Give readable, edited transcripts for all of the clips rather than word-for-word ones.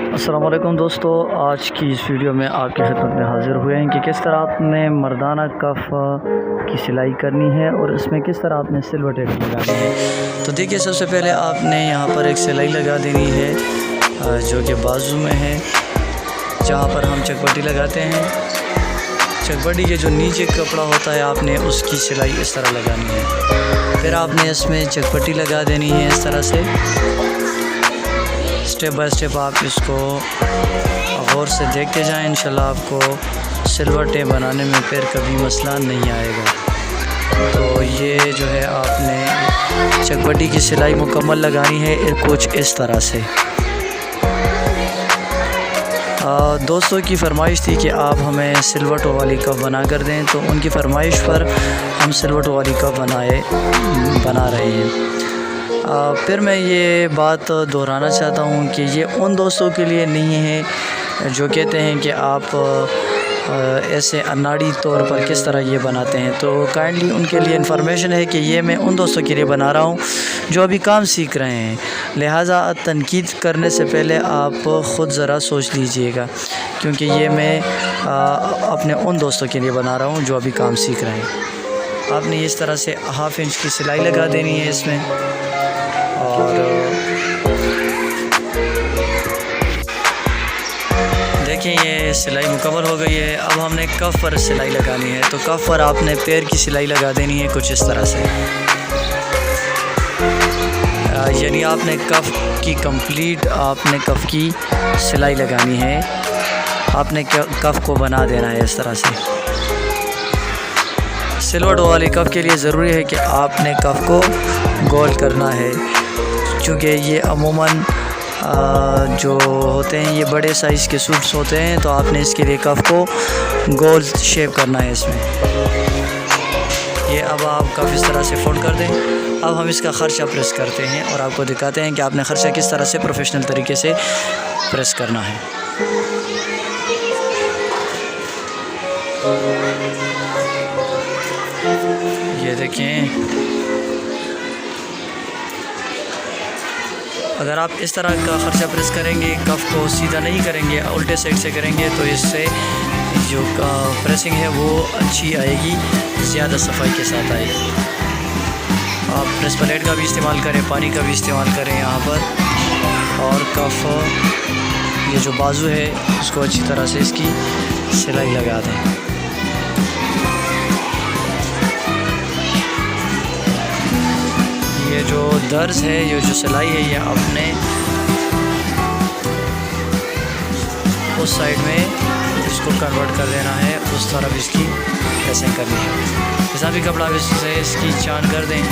अस्सलाम वालेकुम दोस्तों, आज की इस वीडियो में आपकी खिदमत में हाज़िर हुए हैं कि किस तरह आपने मर्दाना कफ की सिलाई करनी है और इसमें किस तरह आपने सिल्वर टेप लगानी है। तो देखिए, सबसे पहले आपने यहाँ पर एक सिलाई लगा देनी है जो कि बाजू में है, जहाँ पर हम चकपट्टी लगाते हैं। चकपट्टी के जो नीचे कपड़ा होता है आपने उसकी सिलाई इस तरह लगानी है। फिर आपने इसमें चकपट्टी लगा देनी है इस तरह से। स्टेप बाय स्टेप आप इसको गौर से देखते जाएं, इंशाल्लाह आपको सिल्वर टेप बनाने में फिर कभी मसला नहीं आएगा। तो ये जो है आपने चकपट्टी की सिलाई मुकम्मल लगानी है कुछ इस तरह से। दोस्तों की फरमाइश थी कि आप हमें सिल्वर टो वाली कप बना कर दें, तो उनकी फरमाइश पर हम सिल्वर टो वाली कप बना रहे हैं। फिर मैं ये बात दोहराना चाहता हूँ कि ये उन दोस्तों के लिए नहीं है जो कहते हैं कि आप ऐसे अनाड़ी तौर पर किस तरह ये बनाते हैं। तो काइंडली उनके लिए इन्फॉर्मेशन है कि ये मैं उन दोस्तों के लिए बना रहा हूँ जो अभी काम सीख रहे हैं। लिहाजा तनकीद करने से पहले आप ख़ुद ज़रा सोच लीजिएगा, क्योंकि ये मैं अपने उन दोस्तों के लिए बना रहा हूँ जो अभी काम सीख रहे हैं। आपने इस तरह से 1/2 इंच की सिलाई लगा देनी है इसमें। और देखिए, ये सिलाई मुकम्मल हो गई है। अब हमने कफ़ पर सिलाई लगानी है। तो कफ़ पर आपने पैर की सिलाई लगा देनी है कुछ इस तरह से, यानी आपने कफ़ की कंप्लीट आपने कफ़ की सिलाई लगानी है। आपने कफ़ को बना देना है इस तरह से। सिल्वर टो वाली कफ़ के लिए ज़रूरी है कि आपने कफ़ को गोल करना है, क्योंकि ये अमूमन जो होते हैं ये बड़े साइज़ के सूट्स होते हैं, तो आपने इसके लिए कफ़ को गोल शेप करना है इसमें। ये अब आप कफ़ इस तरह से फोल्ड कर दें। अब हम इसका खर्चा प्रेस करते हैं और आपको दिखाते हैं कि आपने खर्चा किस तरह से प्रोफेशनल तरीके से प्रेस करना है। ये देखें, अगर आप इस तरह का खर्चा प्रेस करेंगे, कफ़ को सीधा नहीं करेंगे, उल्टे साइड से करेंगे, तो इससे जो प्रेसिंग है वो अच्छी आएगी, ज़्यादा सफाई के साथ आएगी। आप प्रेस प्लेट का भी इस्तेमाल करें, पानी का भी इस्तेमाल करें यहाँ पर। और कफ़ ये जो बाजू है उसको अच्छी तरह से इसकी सिलाई लगा दें। ये जो दर्ज है, ये जो सिलाई है, ये आपने उस साइड में इसको कन्वर्ट कर देना है, उस तरफ इसकी प्रेसिंग करनी है। जैसा भी कपड़ा इससे इसकी चान कर दें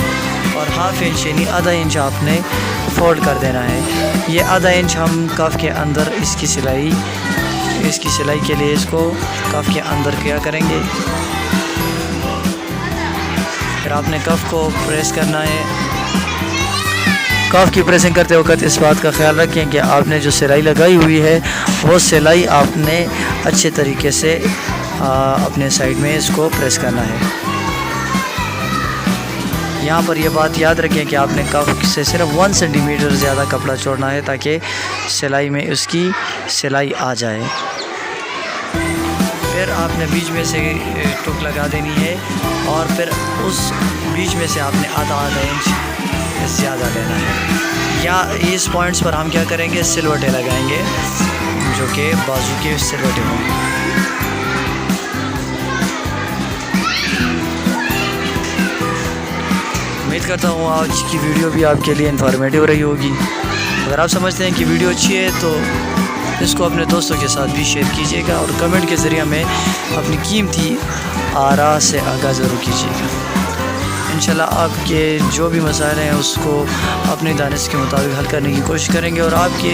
और 1/2 इंच यानी आधा इंच आपने फोल्ड कर देना है। ये आधा इंच हम कफ़ के अंदर इसकी सिलाई के लिए इसको कफ़ के अंदर क्या करेंगे। फिर आपने कफ़ को प्रेस करना है। कफ़ की प्रेसिंग करते वक्त इस बात का ख्याल रखें कि आपने जो सिलाई लगाई हुई है वो सिलाई आपने अच्छे तरीके से अपने साइड में इसको प्रेस करना है। यहाँ पर यह बात याद रखें कि आपने कफ़ से सिर्फ 1 सेंटीमीटर ज़्यादा कपड़ा छोड़ना है ताकि सिलाई में उसकी सिलाई आ जाए। फिर आपने बीच में से टुक लगा देनी है और फिर उस बीच में से आपने आधा इंच ज़्यादा लेना है। या इस पॉइंट्स पर हम क्या करेंगे, सिल्वर टे लगाएंगे जो कि बाजू के सिल्वर टे होंगे। उम्मीद करता हूँ आज की वीडियो भी आपके लिए इंफॉर्मेटिव रही होगी। अगर आप समझते हैं कि वीडियो अच्छी है तो इसको अपने दोस्तों के साथ भी शेयर कीजिएगा और कमेंट के ज़रिए हमें अपनी कीमती आरा से आगाह ज़रूर कीजिएगा। इंशाल्लाह आपके जो भी मसाइल हैं उसको अपने दानिश के मुताबिक हल करने की कोशिश करेंगे और आपके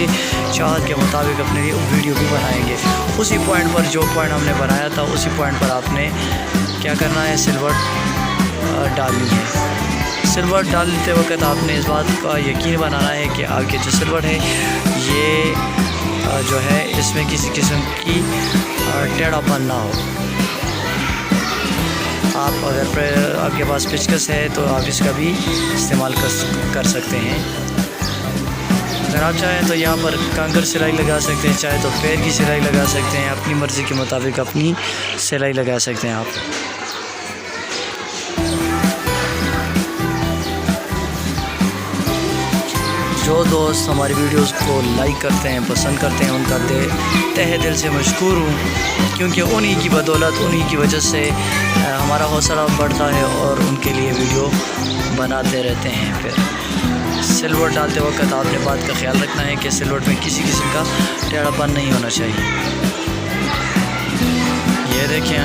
चाहत के मुताबिक अपने लिए वीडियो भी बनाएंगे। उसी पॉइंट पर जो पॉइंट हमने बनाया था उसी पॉइंट पर आपने क्या करना है, सिल्वर डालनी है। सिल्वर डालते वक्त आपने इस बात का यकीन बनाना है कि आपके जो सिल्वर है ये जो है इसमें किसी किस्म की टेढ़ापन ना हो। आप अगर आपके पास पेचकस है तो आप इसका भी इस्तेमाल कर सकते हैं। अगर आप चाहें तो यहाँ पर कांकर सिलाई लगा सकते हैं, चाहे तो पैर की सिलाई लगा सकते हैं, अपनी मर्ज़ी के मुताबिक अपनी सिलाई लगा सकते हैं आप। जो दोस्त हमारी वीडियोस को लाइक करते हैं, पसंद करते हैं, उनका तहे दिल से मशकूर हूँ, क्योंकि उन्हीं की बदौलत, उन्हीं की वजह से हमारा हौसला बढ़ता है और उनके लिए वीडियो बनाते रहते हैं। फिर सिलवट डालते वक्त आपने बात का ख्याल रखना है कि सिलवट में किसी किस्म का टेढ़ापन नहीं होना चाहिए। ये देखें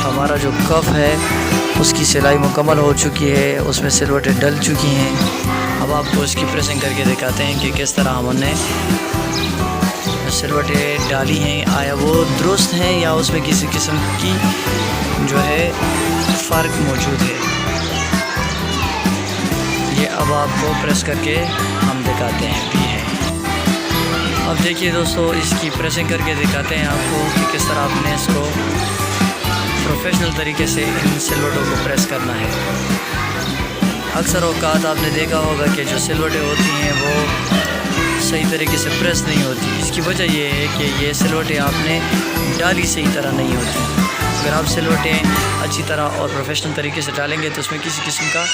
हमारा जो कफ है उसकी सिलाई मुकम्मल हो चुकी है, उसमें सिलवटें डल चुकी हैं। अब आपको इसकी प्रेसिंग करके दिखाते हैं कि किस तरह हमने सिलवटें डाली हैं, आया वो दुरुस्त हैं या उसमें किसी किस्म की जो है फ़र्क मौजूद है। ये अब आपको प्रेस करके हम दिखाते हैं भी है। अब देखिए दोस्तों, इसकी प्रेसिंग करके दिखाते हैं आपको कि किस तरह आपने इसको प्रोफेशनल तरीके से इन सिलवटों को प्रेस करना है। अक्सर औकात आपने देखा होगा कि जो सिलवटें होती हैं वो सही तरीके से प्रेस नहीं होती। इसकी वजह ये है कि ये सिलवटें आपने डाली सही तरह नहीं होती। अगर आप सिलवटें अच्छी तरह और प्रोफेशनल तरीके से डालेंगे तो उसमें किसी किस्म का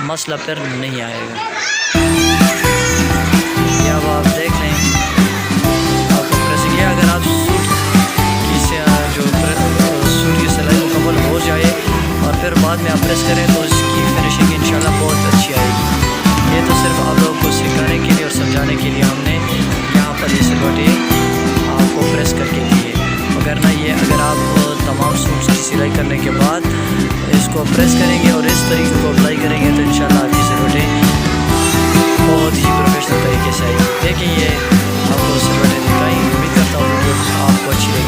मसला फिर नहीं आएगा। ये अब आप देख लें आपको प्रेसिंग, ये अगर आप सूट की सिलाई मुकम्मल हो जाए और फिर बाद में आप प्रेस करें तो इसकी फिनिशिंग इंशाल्लाह बहुत अच्छी आएगी। ये तो सिर्फ आप लोगों को सिखाने के लिए और समझाने के लिए हमने यहाँ पर ये सिलवटें आपको प्रेस करके दी है। अगर ना ये अगर आप तमाम सूट्स की सिलाई करने के बाद इसको प्रेस करेंगे और इस तरीके को अप्लाई